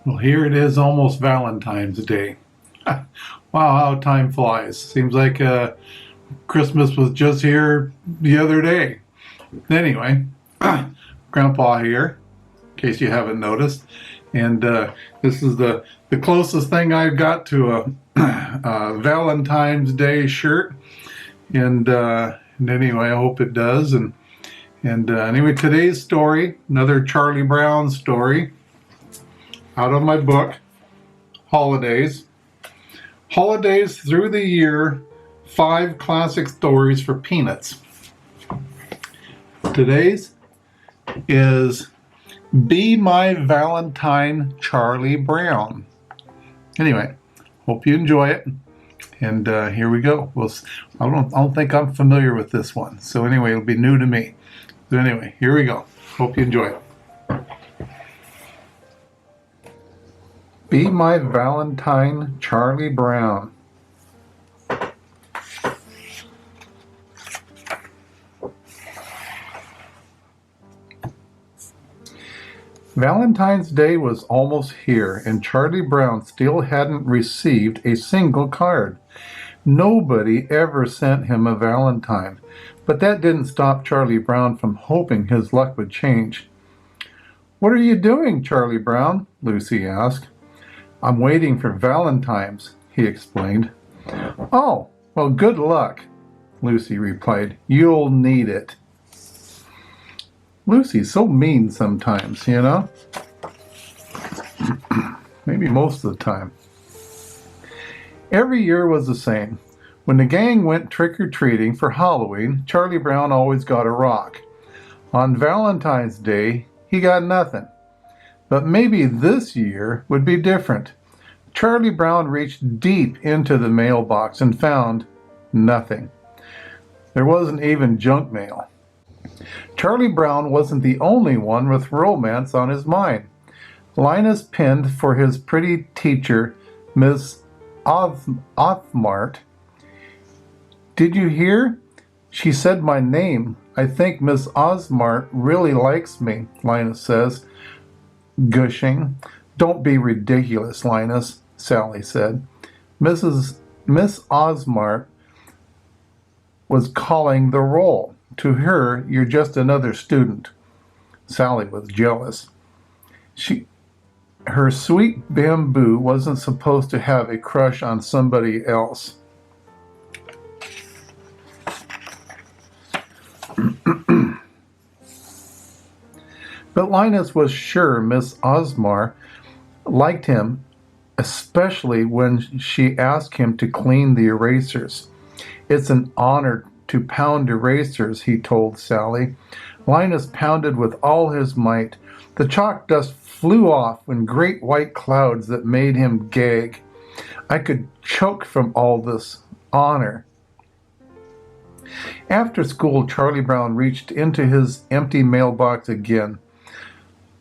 Well, here it is, almost Valentine's Day. Wow, how time flies. Seems like Christmas was just here the other day. Anyway, Grandpa here, in case you haven't noticed. And this is the closest thing I've got to a Valentine's Day shirt. And anyway, I hope it does. And anyway, today's story, another Charlie Brown story out of my book, Holidays. Holidays Through the Year, 5 Classic Stories for Peanuts. Today's is Be My Valentine, Charlie Brown. Anyway, hope you enjoy it. And here we go. I don't think I'm familiar with this one. So anyway, it'll be new to me. So anyway, here we go. Hope you enjoy it. Be My Valentine, Charlie Brown. Valentine's Day was almost here, and Charlie Brown still hadn't received a single card. Nobody ever sent him a Valentine, but that didn't stop Charlie Brown from hoping his luck would change. "What are you doing, Charlie Brown?" Lucy asked. "I'm waiting for Valentine's," he explained. "Oh, well, good luck," Lucy replied. "You'll need it." Lucy's so mean sometimes, you know? Maybe most of the time. Every year was the same. When the gang went trick-or-treating for Halloween, Charlie Brown always got a rock. On Valentine's Day, he got nothing. But maybe this year would be different. Charlie Brown reached deep into the mailbox and found nothing. There wasn't even junk mail. Charlie Brown wasn't the only one with romance on his mind. Linus pinned for his pretty teacher, Miss Othmart. "Did you hear? She said my name. I think Miss Osmart really likes me," Linus says, gushing. "Don't be ridiculous, Linus," Sally said. Miss Osmart was calling the roll. To her, you're just another student. Sally was jealous. Her sweet bamboo wasn't supposed to have a crush on somebody else. But Linus was sure Miss Osmar liked him, especially when she asked him to clean the erasers. "It's an honor to pound erasers," he told Sally. Linus pounded with all his might. The chalk dust flew off in great white clouds that made him gag. "I could choke from all this honor." After school, Charlie Brown reached into his empty mailbox again.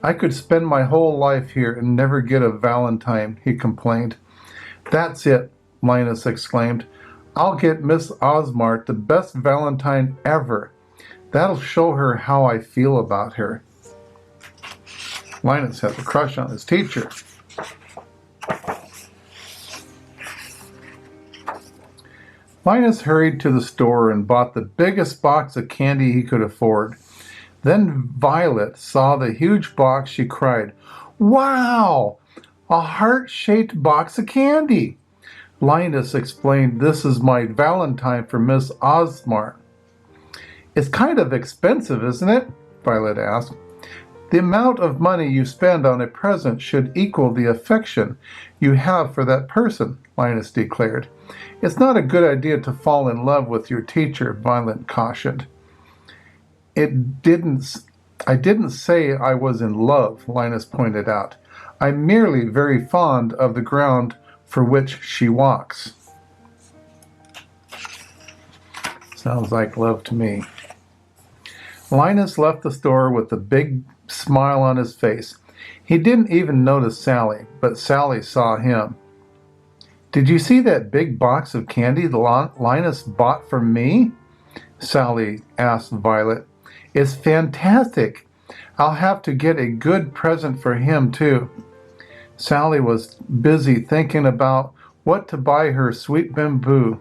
"I could spend my whole life here and never get a Valentine," he complained. "That's it," Linus exclaimed. "I'll get Miss Osmart the best Valentine ever. That'll show her how I feel about her." Linus has a crush on his teacher. Linus hurried to the store and bought the biggest box of candy he could afford. Then Violet saw the huge box. She cried, "Wow! A heart-shaped box of candy!" Linus explained, "This is my Valentine for Miss Osmart." "It's kind of expensive, isn't it?" Violet asked. "The amount of money you spend on a present should equal the affection you have for that person," Linus declared. "It's not a good idea to fall in love with your teacher," Violet cautioned. I didn't say I was in love," Linus pointed out. "I'm merely very fond of the ground for which she walks." Sounds like love to me. Linus left the store with a big smile on his face. He didn't even notice Sally, but Sally saw him. "Did you see that big box of candy Linus bought for me?" Sally asked Violet. "It's fantastic. I'll have to get a good present for him, too." Sally was busy thinking about what to buy her sweet bamboo,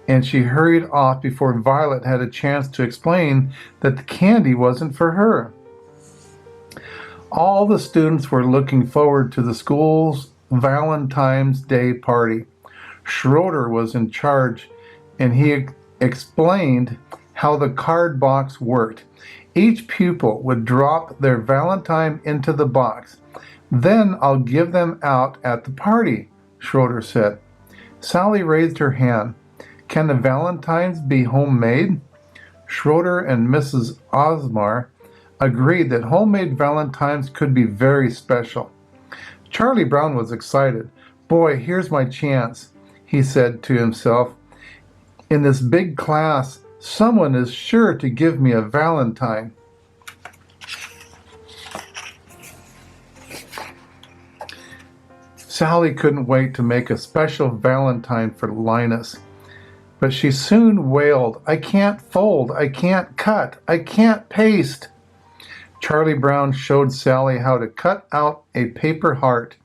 and she hurried off before Violet had a chance to explain that the candy wasn't for her. All the students were looking forward to the school's Valentine's Day party. Schroeder was in charge, and he explained how the card box worked. Each pupil would drop their Valentine into the box. Then I'll give them out at the party, Schroeder said. Sally raised her hand. Can the Valentines be homemade? Schroeder and Mrs. Osmar agreed that homemade Valentines could be very special. Charlie Brown was excited. Boy, here's my chance, he said to himself. In this big class, someone is sure to give me a Valentine. Sally couldn't wait to make a special Valentine for Linus, but she soon wailed, I can't fold, I can't cut, I can't paste. Charlie Brown showed Sally how to cut out a paper heart,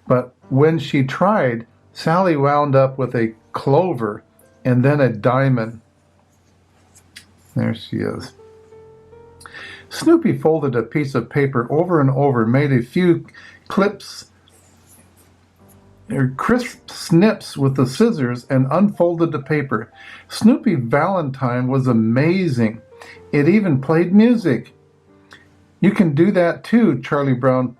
but when she tried, Sally wound up with a clover and then a diamond. There she is. Snoopy folded a piece of paper over and over, made a few crisp snips with the scissors, and unfolded the paper. Snoopy Valentine was amazing. It even played music. You can do that too, Charlie Brown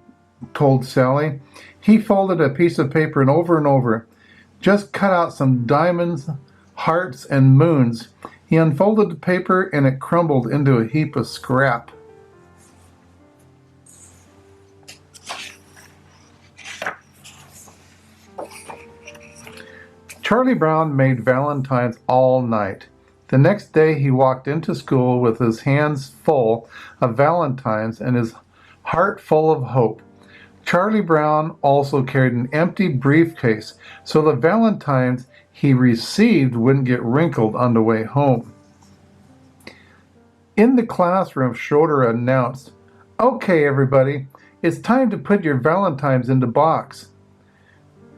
told Sally. He folded a piece of paper and over. Just cut out some diamonds, hearts, and moons. He unfolded the paper and it crumbled into a heap of scrap. Charlie Brown made Valentines all night. The next day he walked into school with his hands full of Valentines and his heart full of hope. Charlie Brown also carried an empty briefcase so the Valentines he received wouldn't get wrinkled on the way home. In the classroom, Schroeder announced, Okay, everybody, it's time to put your Valentines in the box.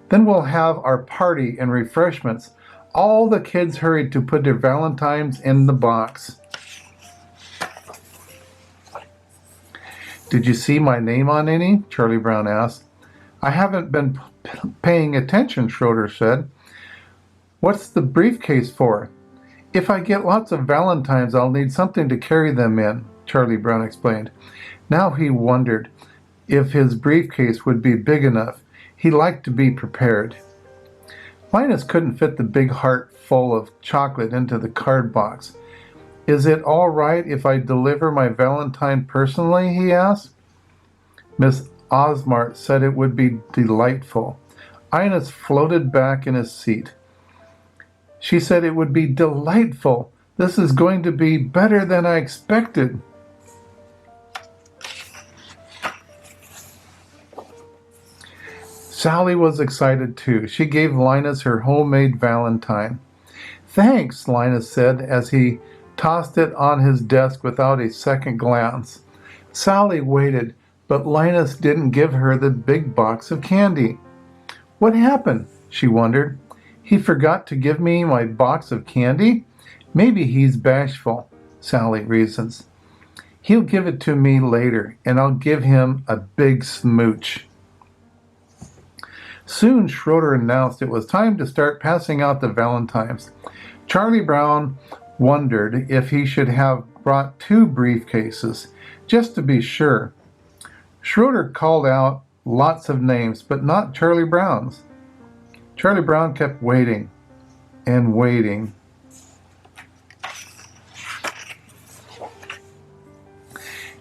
Then we'll have our party and refreshments. All the kids hurried to put their Valentines in the box. Did you see my name on any? Charlie Brown asked. I haven't been paying attention, Schroeder said. What's the briefcase for? If I get lots of Valentines, I'll need something to carry them in, Charlie Brown explained. Now he wondered if his briefcase would be big enough. He liked to be prepared. Linus couldn't fit the big heart full of chocolate into the card box. Is it all right if I deliver my Valentine personally, he asked. Miss Osmart said it would be delightful. Linus floated back in his seat. She said it would be delightful. This is going to be better than I expected. Sally was excited too. She gave Linus her homemade Valentine. Thanks, Linus said as he tossed it on his desk without a second glance. Sally waited, but Linus didn't give her the big box of candy. What happened? She wondered. He forgot to give me my box of candy? Maybe he's bashful, Sally reasons. He'll give it to me later, and I'll give him a big smooch. Soon Schroeder announced it was time to start passing out the Valentines. Charlie Brown wondered if he should have brought 2 briefcases, just to be sure. Schroeder called out lots of names, but not Charlie Brown's. Charlie Brown kept waiting and waiting.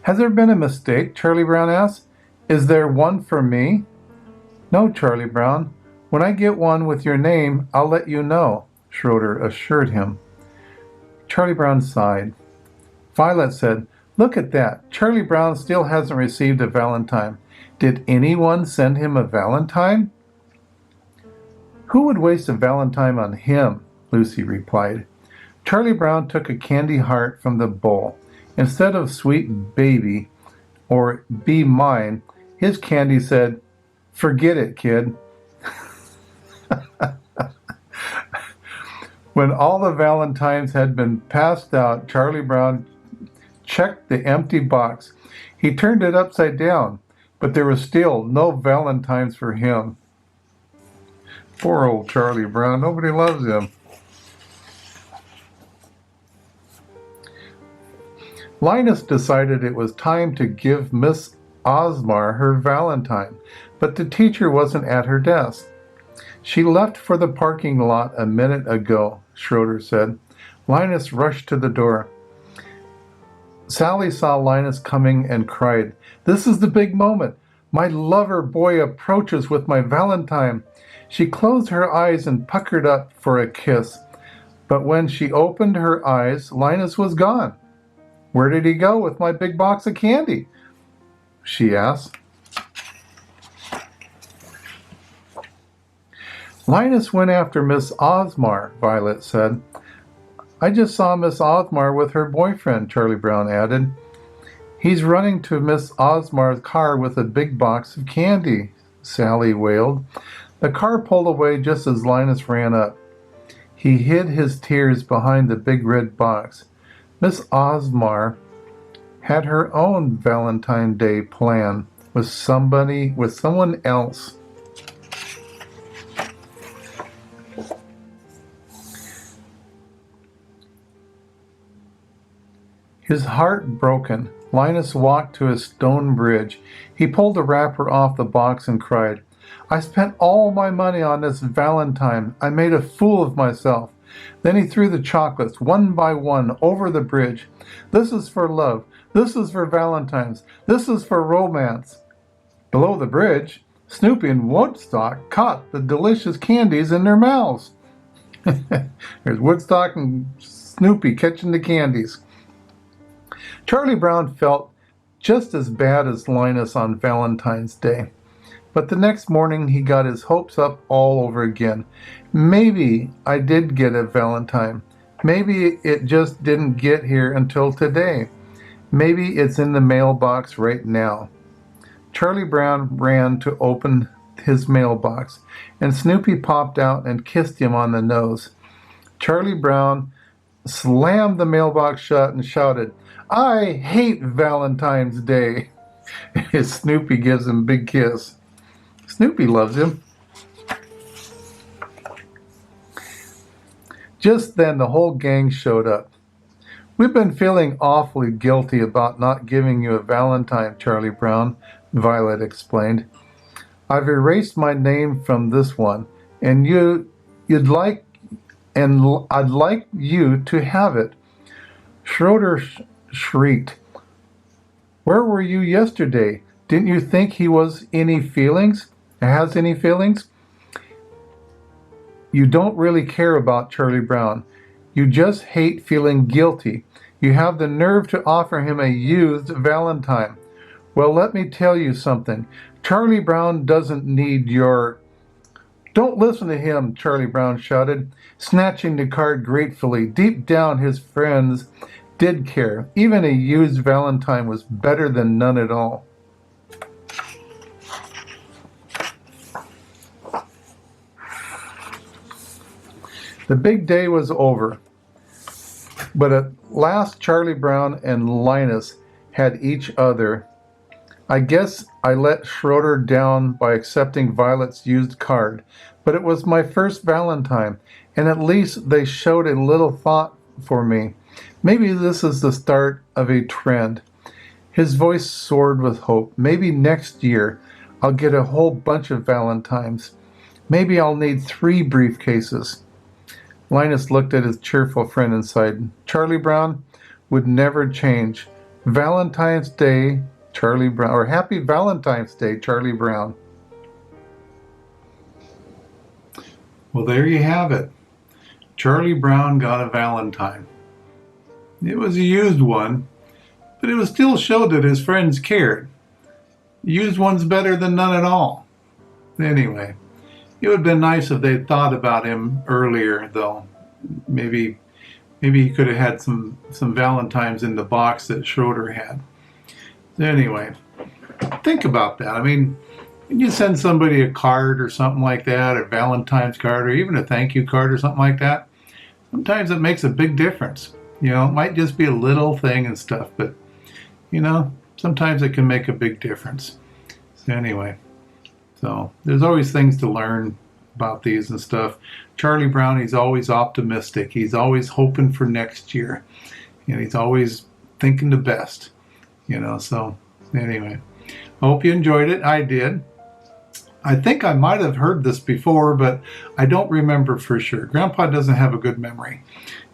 Has there been a mistake? Charlie Brown asked. Is there one for me? No, Charlie Brown. When I get one with your name, I'll let you know, Schroeder assured him. Charlie Brown sighed. Violet said, Look at that. Charlie Brown still hasn't received a Valentine. Did anyone send him a Valentine? Who would waste a Valentine on him? Lucy replied. Charlie Brown took a candy heart from the bowl. Instead of sweet baby or be mine, his candy said, Forget it, kid. When all the Valentines had been passed out, Charlie Brown checked the empty box. He turned it upside down, but there was still no Valentines for him. Poor old Charlie Brown. Nobody loves him. Linus decided it was time to give Miss Osmar her Valentine, but the teacher wasn't at her desk. She left for the parking lot a minute ago, Schroeder said. Linus rushed to the door. Sally saw Linus coming and cried, "This is the big moment. My lover boy approaches with my Valentine." She closed her eyes and puckered up for a kiss. But when she opened her eyes, Linus was gone. "Where did he go with my big box of candy?" she asked. Linus went after Miss Osmar, Violet said. "I just saw Miss Osmar with her boyfriend," Charlie Brown added. "He's running to Miss Osmar's car with a big box of candy," Sally wailed. The car pulled away just as Linus ran up. He hid his tears behind the big red box. Miss Osmar had her own Valentine's Day plan with someone else. His heart broken, Linus walked to a stone bridge. He pulled the wrapper off the box and cried, "I spent all my money on this Valentine. I made a fool of myself." Then he threw the chocolates one by one over the bridge. "This is for love. This is for Valentine's. This is for romance." Below the bridge, Snoopy and Woodstock caught the delicious candies in their mouths. There's Woodstock and Snoopy catching the candies. Charlie Brown felt just as bad as Linus on Valentine's Day. But the next morning he got his hopes up all over again. Maybe I did get a Valentine. Maybe it just didn't get here until today. Maybe it's in the mailbox right now. Charlie Brown ran to open his mailbox, and Snoopy popped out and kissed him on the nose. Charlie Brown slammed the mailbox shut and shouted, "I hate Valentine's Day." Snoopy gives him a big kiss. Snoopy loves him. Just then the whole gang showed up. "We've been feeling awfully guilty about not giving you a Valentine, Charlie Brown," Violet explained. "I've erased my name from this one, and I'd like you to have it." Schroeder shrieked. "Where were you yesterday? Didn't you think he has any feelings? You don't really care about Charlie Brown. You just hate feeling guilty. You have the nerve to offer him a used Valentine. Well, let me tell you something. Charlie Brown doesn't need your—" "Don't listen to him," Charlie Brown shouted, snatching the card gratefully. Deep down, his friends did care. Even a used Valentine was better than none at all. The big day was over, but at last Charlie Brown and Linus had each other. I guess I let Schroeder down by accepting Violet's used card, but it was my first Valentine, and at least they showed a little thought for me. Maybe this is the start of a trend. His voice soared with hope. Maybe next year I'll get a whole bunch of Valentines. Maybe I'll need 3 briefcases. Linus looked at his cheerful friend and sighed. Charlie Brown would never change. Valentine's Day, Charlie Brown, or Happy Valentine's Day, Charlie Brown. Well, there you have it. Charlie Brown got a Valentine. It was a used one, but it was still showed that his friends cared. Used one's better than none at all. Anyway, it would have been nice if they'd thought about him earlier, though. Maybe he could have had some Valentines in the box that Schroeder had. Anyway, think about that. I mean, when you send somebody a card or something like that, a Valentine's card, or even a thank you card or something like that, sometimes it makes a big difference. You know, it might just be a little thing and stuff, but, you know, sometimes it can make a big difference. So anyway, so there's always things to learn about these and stuff. Charlie Brown, he's always optimistic. He's always hoping for next year. And he's always thinking the best, you know. So anyway, I hope you enjoyed it. I did. I think I might have heard this before, but I don't remember for sure. Grandpa doesn't have a good memory.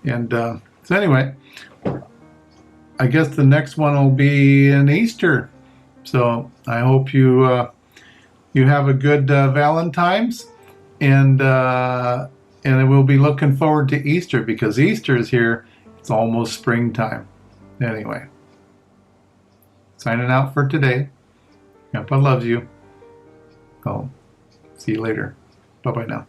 And so anyway, I guess the next one will be in Easter. So I hope you you have a good Valentine's, and we'll be looking forward to Easter, because Easter is here. It's almost springtime. Anyway, signing out for today. Grandpa loves you. Oh, see you later. Bye-bye now.